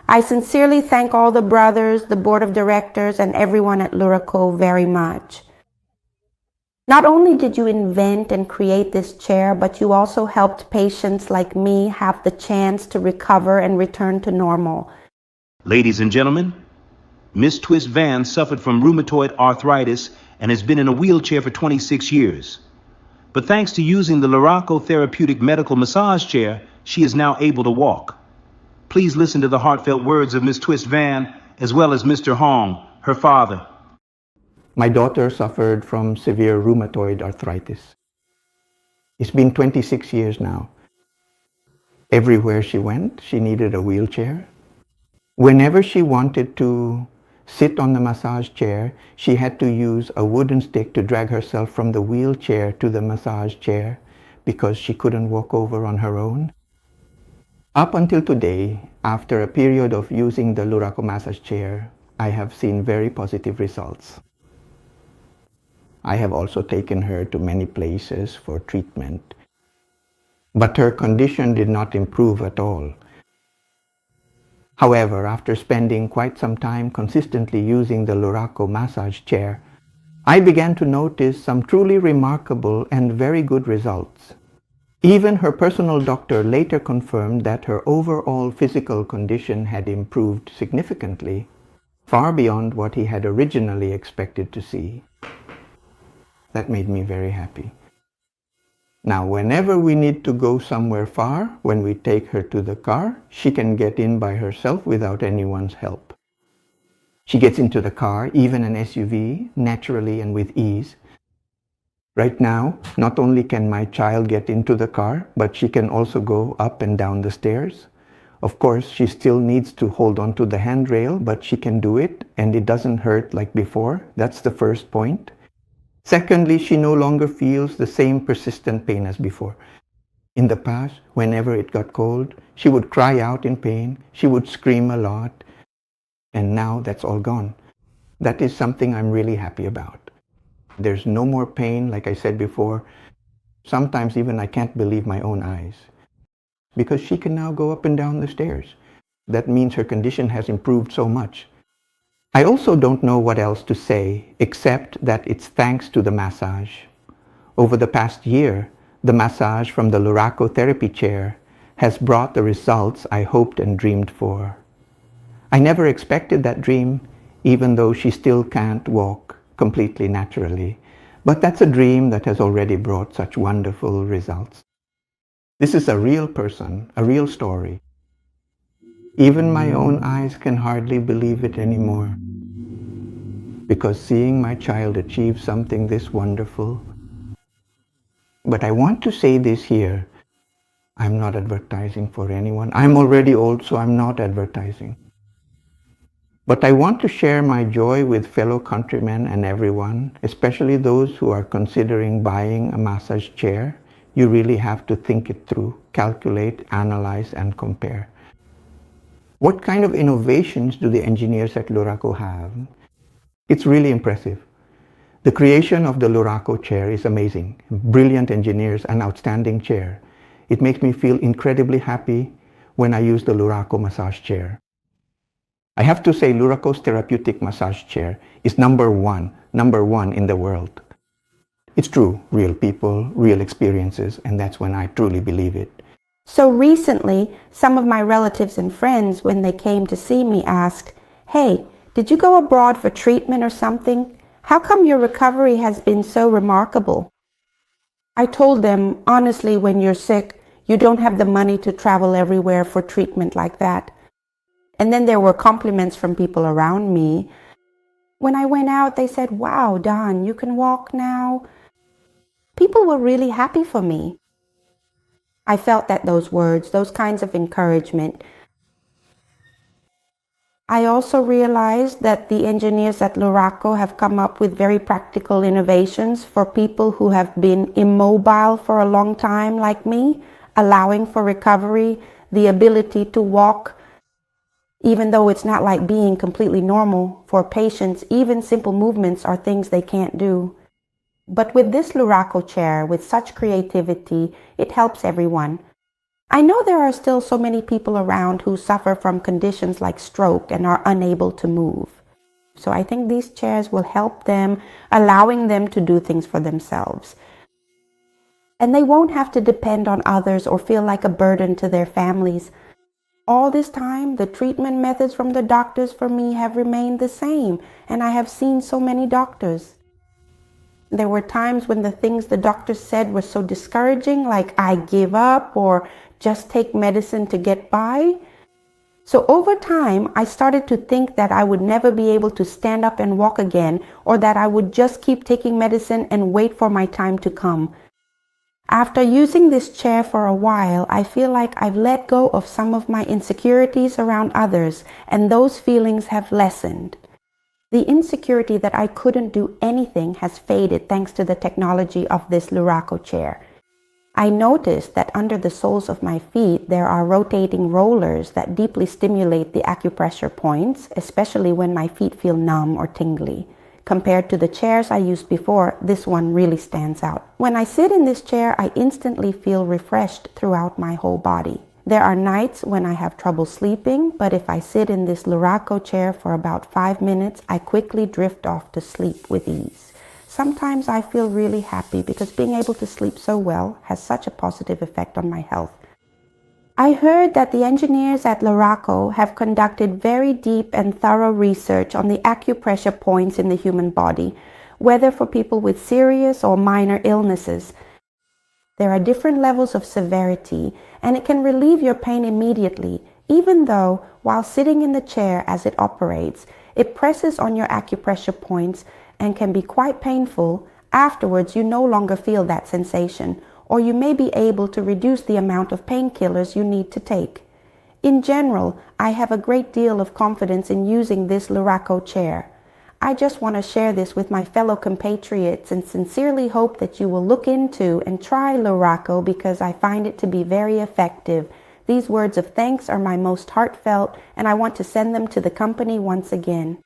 I sincerely thank all the brothers, the board of directors, and everyone at Luraco very much. Not only did you invent and create this chair, but you also helped patients like me have the chance to recover and return to normal. Ladies and gentlemen, Miss Twist Van suffered from rheumatoid arthritis and has been in a wheelchair for 26 years. But thanks to using the Luraco therapeutic medical massage chair, she is now able to walk. Please listen to the heartfelt words of Miss Twist Van, as well as Mr. Hong, her father. My daughter suffered from severe rheumatoid arthritis. It's been 26 years now. Everywhere she went, she needed a wheelchair. Whenever she wanted to sit on the massage chair, she had to use a wooden stick to drag herself from the wheelchair to the massage chair because she couldn't walk over on her own. Up until today, after a period of using the Luraco massage chair, I have seen very positive results. I have also taken her to many places for treatment, but her condition did not improve at all. However, after spending quite some time consistently using the Luraco massage chair, I began to notice some truly remarkable and very good results. Even her personal doctor later confirmed that her overall physical condition had improved significantly, far beyond what he had originally expected to see. That made me very happy. Now, whenever we need to go somewhere far, when we take her to the car, she can get in by herself without anyone's help. She gets into the car, even an SUV, naturally and with ease. Right now, not only can my child get into the car, but she can also go up and down the stairs. Of course, she still needs to hold on to the handrail, but she can do it, and it doesn't hurt like before. That's the first point. Secondly, she no longer feels the same persistent pain as before. In the past, whenever it got cold, she would cry out in pain, she would scream a lot, and now that's all gone. That is something I'm really happy about. There's no more pain, like I said before. Sometimes even I can't believe my own eyes, because she can now go up and down the stairs. That means her condition has improved so much. I also don't know what else to say, except that it's thanks to the massage. Over the past year, the massage from the Luraco therapy chair has brought the results I hoped and dreamed for. I never expected that dream, even though she still can't walk completely naturally. But that's a dream that has already brought such wonderful results. This is a real person, a real story. Even my own eyes can hardly believe it anymore, because seeing my child achieve something this wonderful. But I want to say this here. I'm not advertising for anyone. I'm already old, so I'm not advertising. But I want to share my joy with fellow countrymen and everyone, especially those who are considering buying a massage chair. You really have to think it through, calculate, analyze, and compare. What kind of innovations do the engineers at Luraco have? It's really impressive. The creation of the Luraco chair is amazing. Brilliant engineers, an outstanding chair. It makes me feel incredibly happy when I use the Luraco massage chair. I have to say Luraco's therapeutic massage chair is number one in the world. It's true, real people, real experiences, and that's when I truly believe it. So recently, some of my relatives and friends, when they came to see me, asked, "Hey, did you go abroad for treatment or something? How come your recovery has been so remarkable?" I told them, honestly, when you're sick, you don't have the money to travel everywhere for treatment like that. And then there were compliments from people around me. When I went out, they said, "Wow, Don, you can walk now." People were really happy for me. I felt that those words, those kinds of encouragement. I also realized that the engineers at Luraco have come up with very practical innovations for people who have been immobile for a long time like me, allowing for recovery, the ability to walk, even though it's not like being completely normal. For patients, even simple movements are things they can't do. But with this Luraco chair, with such creativity, it helps everyone. I know there are still so many people around who suffer from conditions like stroke and are unable to move. So I think these chairs will help them, allowing them to do things for themselves. And they won't have to depend on others or feel like a burden to their families. All this time, the treatment methods from the doctors for me have remained the same, and I have seen so many doctors. There were times when the things the doctors said were so discouraging, like I give up or just take medicine to get by. So over time, I started to think that I would never be able to stand up and walk again, or that I would just keep taking medicine and wait for my time to come. After using this chair for a while, I feel like I've let go of some of my insecurities around others, and those feelings have lessened. The insecurity that I couldn't do anything has faded thanks to the technology of this Luraco chair. I noticed that under the soles of my feet, there are rotating rollers that deeply stimulate the acupressure points, especially when my feet feel numb or tingly. Compared to the chairs I used before, this one really stands out. When I sit in this chair, I instantly feel refreshed throughout my whole body. There are nights when I have trouble sleeping, but if I sit in this Luraco chair for about 5 minutes, I quickly drift off to sleep with ease. Sometimes I feel really happy because being able to sleep so well has such a positive effect on my health. I heard that the engineers at Luraco have conducted very deep and thorough research on the acupressure points in the human body, whether for people with serious or minor illnesses. There are different levels of severity, and it can relieve your pain immediately, even though while sitting in the chair as it operates, it presses on your acupressure points and can be quite painful. Afterwards, you no longer feel that sensation, or you may be able to reduce the amount of painkillers you need to take. In general, I have a great deal of confidence in using this Luraco chair. I just want to share this with my fellow compatriots and sincerely hope that you will look into and try Luraco because I find it to be very effective. These words of thanks are my most heartfelt, and I want to send them to the company once again.